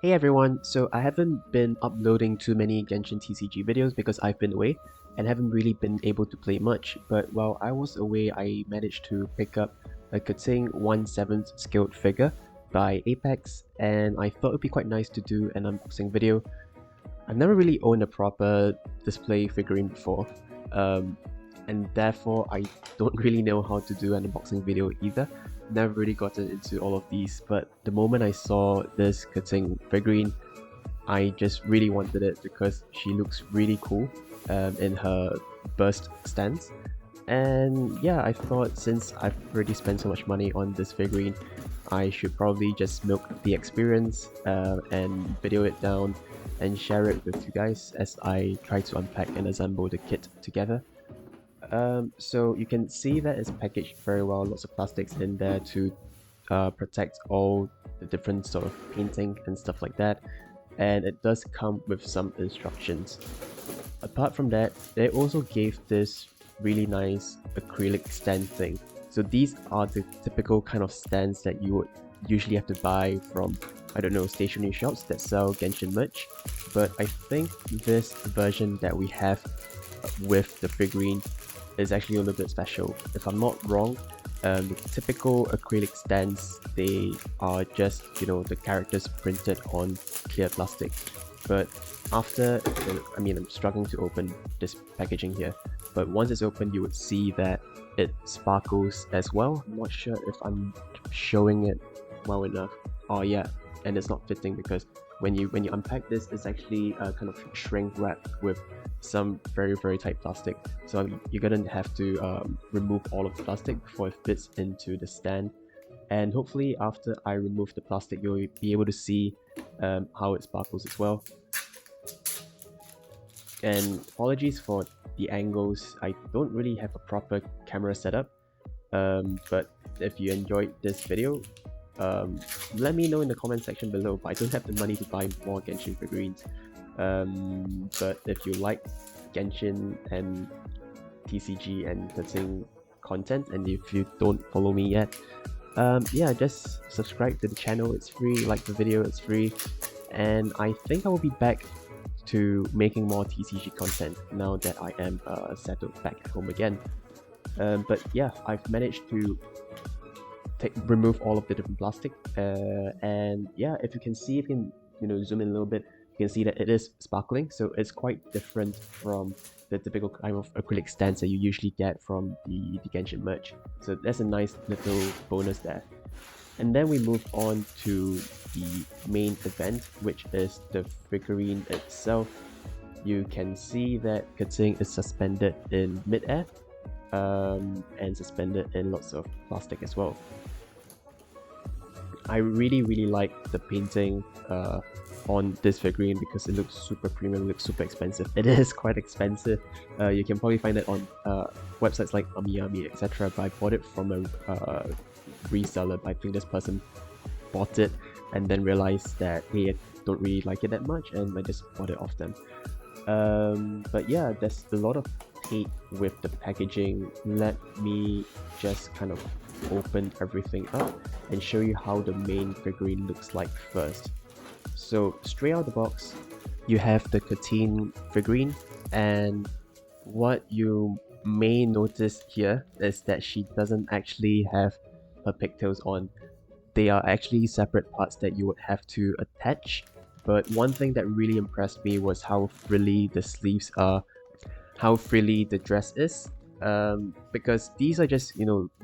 Hey everyone, so I haven't been uploading too many Genshin TCG videos because I've been away and haven't really been able to play much, but while I was away I managed to pick up a Keqing 1/7 skilled figure by Apex and I thought it would be quite nice to do an unboxing video. I've never really owned a proper display figurine before, and therefore I don't really know how to do an unboxing video either. Never really gotten into all of these, but the moment I saw this Keqing figurine, I just really wanted it because she looks really cool in her burst stance. And yeah, I thought since I've already spent so much money on this figurine, I should probably just milk the experience and video it down and share it with you guys as I try to unpack and assemble the kit together. So you can see that it's packaged very well, lots of plastics in there to protect all the different sort of painting and stuff like that, and it does come with some instructions. Apart from that, they also gave this really nice acrylic stand thing. So these are the typical kind of stands that you would usually have to buy from, I don't know, stationery shops that sell Genshin merch, but I think this version that we have with the figurine is actually a little bit special. If I'm not wrong, the typical acrylic stands, they are just, the characters printed on clear plastic. But after, I'm struggling to open this packaging here, but once it's open, you would see that it sparkles as well. I'm not sure if I'm showing it well enough. Oh yeah, and it's not fitting because when you unpack this, it's actually kind of shrink wrapped with some very tight plastic. So you're gonna have to remove all of the plastic before it fits into the stand. And hopefully after I remove the plastic, you'll be able to see how it sparkles as well. And apologies for the angles, I don't really have a proper camera setup, but if you enjoyed this video, let me know in the comment section below. But I don't have the money to buy more Genshin figurines, but if you like Genshin and TCG and Keqing content, and if you don't follow me yet, yeah, just subscribe to the channel, it's free, like the video, it's free, and I think I will be back to making more TCG content now that I am settled back at home again. But yeah, I've managed to remove all of the different plastic, and yeah, if you can see, if you can zoom in a little bit, you can see that it is sparkling, so it's quite different from the typical kind of acrylic stands that you usually get from the Genshin merch. So that's a nice little bonus there. And then we move on to the main event, which is the figurine itself. You can see that Keqing is suspended in mid-air, and suspended in lots of plastic as well. I really like the painting on this figurine because it looks super premium, looks super expensive. It is quite expensive. You can probably find it on websites like AmiAmi, etc. But I bought it from a reseller. I think this person bought it and then realized that, hey, I don't really like it that much, and I just bought it off them. But yeah, there's a lot of tape with the packaging. Let me just kind of open everything up and show you how the main figurine looks like first. So straight out of the box, you have the Keqing figurine, and what you may notice here is that she doesn't actually have her pigtails on. They are actually separate parts that you would have to attach. But one thing that really impressed me was how frilly the sleeves are, how frilly the dress is, because these are just,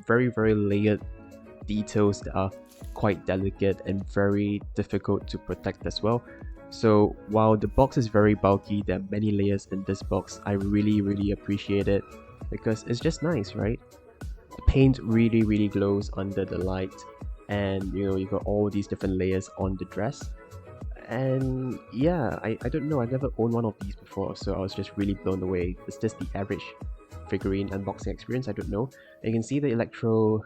very layered details that are quite delicate and very difficult to protect as well. So while the box is very bulky, there are many layers in this box. I really appreciate it because it's just nice, right? The paint really glows under the light, and you got all these different layers on the dress. And yeah, I don't know, I've never owned one of these before, so I was just really blown away. Is this the average figurine unboxing experience? I don't know. You can see the electro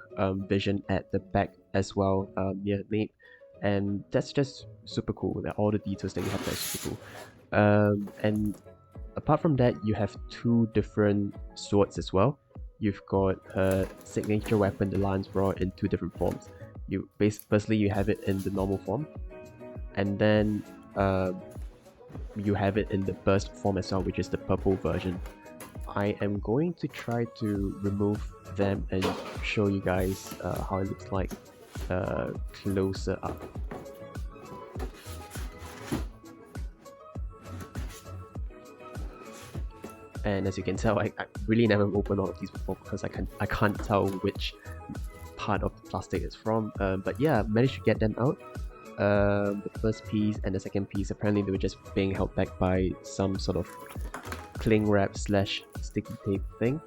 vision at the back as well, near the nape, and that's just super cool. That all the details that you have there is super cool. And apart from that, you have two different swords as well. You've got her signature weapon, the lance raw, in two different forms. Firstly, you have it in the normal form, and then you have it in the burst form as well, which is the purple version. I am going to try to remove them and show you guys how it looks like closer up. And as you can tell, I really never opened all of these before because I can't tell which part of the plastic is from. But yeah, managed to get them out. The first piece and the second piece, apparently they were just being held back by some sort of cling wrap / sticky tape thing.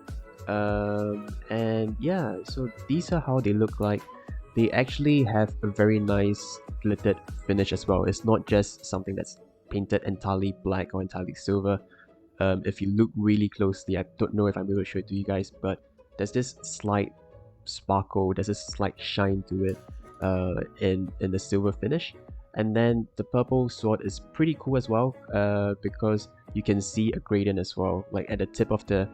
And yeah, so these are how they look like. They actually have a very nice glittered finish as well. It's not just something that's painted entirely black or entirely silver. If you look really closely, I don't know if I'm able to show it to you guys, but there's this slight sparkle, there's a slight shine to it in the silver finish. And then the purple sword is pretty cool as well, because you can see a gradient as well, like at the tip of the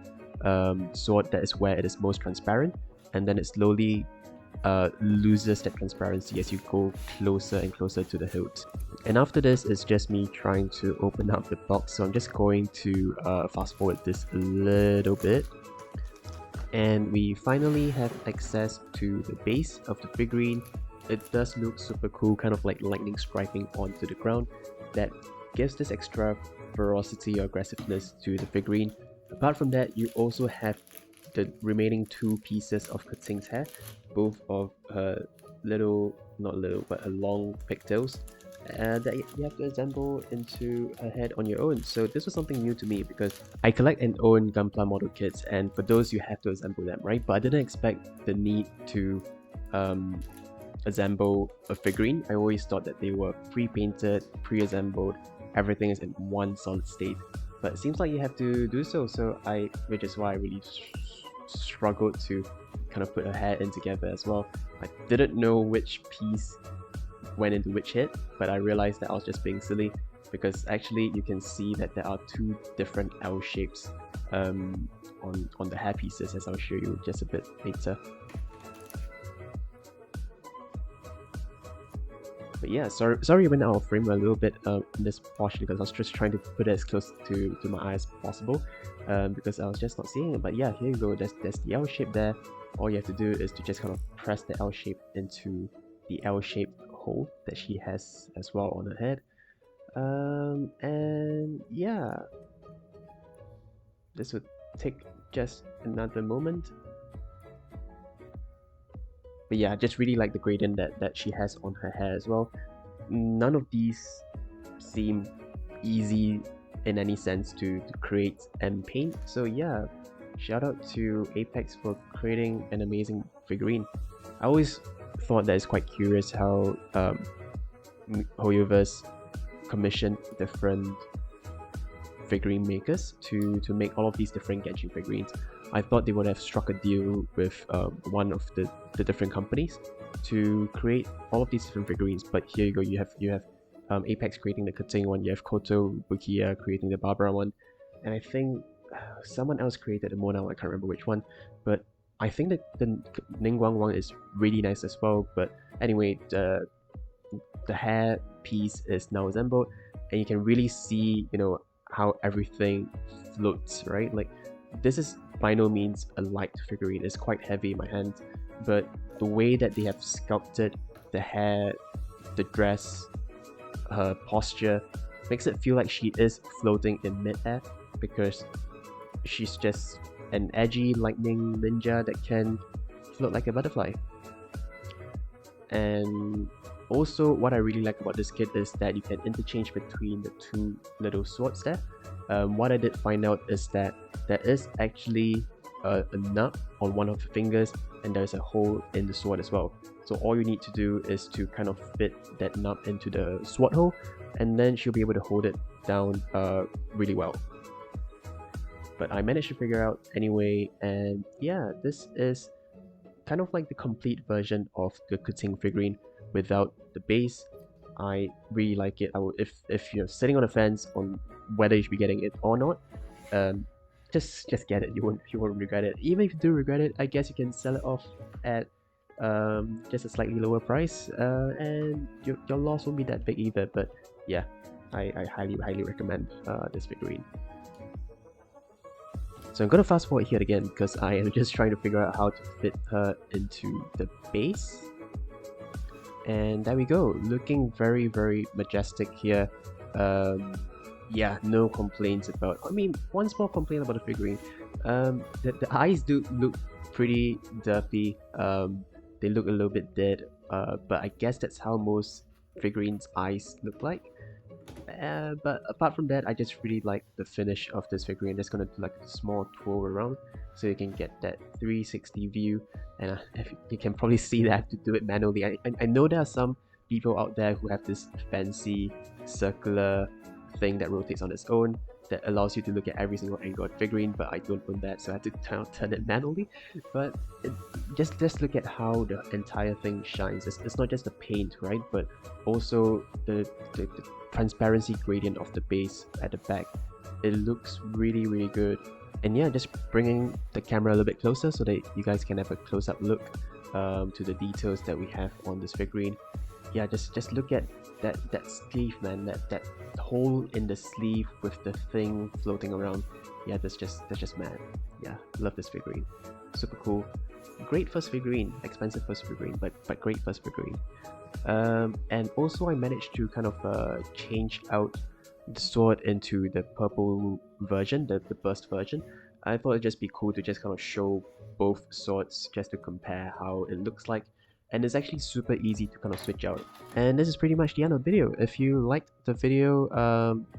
sword, that is where it is most transparent, and then it slowly loses that transparency as you go closer and closer to the hilt. And after this, it's just me trying to open up the box, so I'm just going to fast forward this a little bit. And we finally have access to the base of the figurine. It does look super cool, kind of like lightning striking onto the ground. That gives this extra ferocity or aggressiveness to the figurine. Apart from that, you also have the remaining two pieces of Keqing's hair, both of her not little, but her long pigtails, that you have to assemble into a head on your own. So this was something new to me because I collect and own Gunpla model kits, and for those you have to assemble them, right? But I didn't expect the need to assemble a figurine. I always thought that they were pre-painted, pre-assembled, everything is in one solid state. But it seems like you have to do so, which is why I really struggled to kind of put a hair in together as well. I didn't know which piece went into which head, but I realized that I was just being silly because actually you can see that there are two different L shapes on the hair pieces, as I'll show you just a bit later. But yeah, sorry I went out of frame a little bit in this portion because I was just trying to put it as close to my eye as possible, because I was just not seeing it. But yeah, here you go, there's the L shape there. All you have to do is to just kind of press the L shape into the L-shaped hole that she has as well on her head. And yeah, this would take just another moment. But yeah, I just really like the gradient that she has on her hair as well. None of these seem easy in any sense to create and paint. So yeah, shout out to Apex for creating an amazing figurine. I always thought that it's quite curious how Hoyoverse commissioned different figurine makers to make all of these different Genshin figurines. I thought they would have struck a deal with one of the different companies to create all of these different figurines. But here you go, you have Apex creating the Keqing one, you have Koto Bukia creating the Barbara one, and I think someone else created a Mona, I can't remember which one, but I think that the Ningguang one is really nice as well. But anyway, the hair piece is now assembled, and you can really see, you know, how everything floats, right? Like, this is by no means a light figurine, it's quite heavy in my hand, but the way that they have sculpted the hair, the dress, her posture, makes it feel like she is floating in mid-air, because she's just an edgy lightning ninja that can float like a butterfly. And also, what I really like about this kit is that you can interchange between the two little swords there. What I did find out is that there is actually a nub on one of the fingers, and there's a hole in the sword as well. So all you need to do is to kind of fit that nub into the sword hole, and then she'll be able to hold it down really well. But I managed to figure out anyway, and yeah, this is kind of like the complete version of the Keqing figurine without the base. I really like it. If you're sitting on the fence on whether you should be getting it or not, just get it. You won't regret it. Even if you do regret it, I guess you can sell it off at just a slightly lower price, and your loss won't be that big either. But yeah, I highly recommend this figurine. So I'm gonna fast forward here again because I am just trying to figure out how to fit her into the base. And there we go, looking very majestic here. Yeah, no complaints about. I mean, one small complaint about the figurine. The eyes do look pretty derpy. They look a little bit dead. But I guess that's how most figurines' eyes look like. But apart from that, I just really like the finish of this figurine. Just gonna do like a small twirl around so you can get that 360 view. And you can probably see that I have to do it manually. I know there are some people out there who have this fancy circular thing that rotates on its own that allows you to look at every single angle of the figurine, but I don't own that, so I have to turn it manually. But just look at how the entire thing shines. It's not just the paint, right, but also the transparency gradient of the base at the back. It looks really good. And yeah, just bringing the camera a little bit closer so that you guys can have a close-up look to the details that we have on this figurine. Yeah, just look at that sleeve, man. That hole in the sleeve with the thing floating around. Yeah, that's just mad. Yeah, love this figurine. Super cool. Great first figurine. Expensive first figurine, but great first figurine. And also I managed to kind of change out the sword into the purple version, the burst version. I thought it'd just be cool to just kind of show both swords just to compare how it looks like. And it's actually super easy to kind of switch out. And this is pretty much the end of the video. If you liked the video,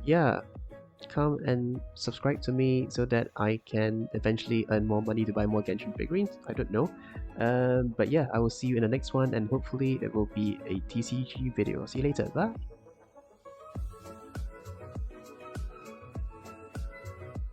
yeah, come and subscribe to me so that I can eventually earn more money to buy more Genshin figurines. I don't know. But yeah, I will see you in the next one, and hopefully it will be a TCG video. See you later. Bye!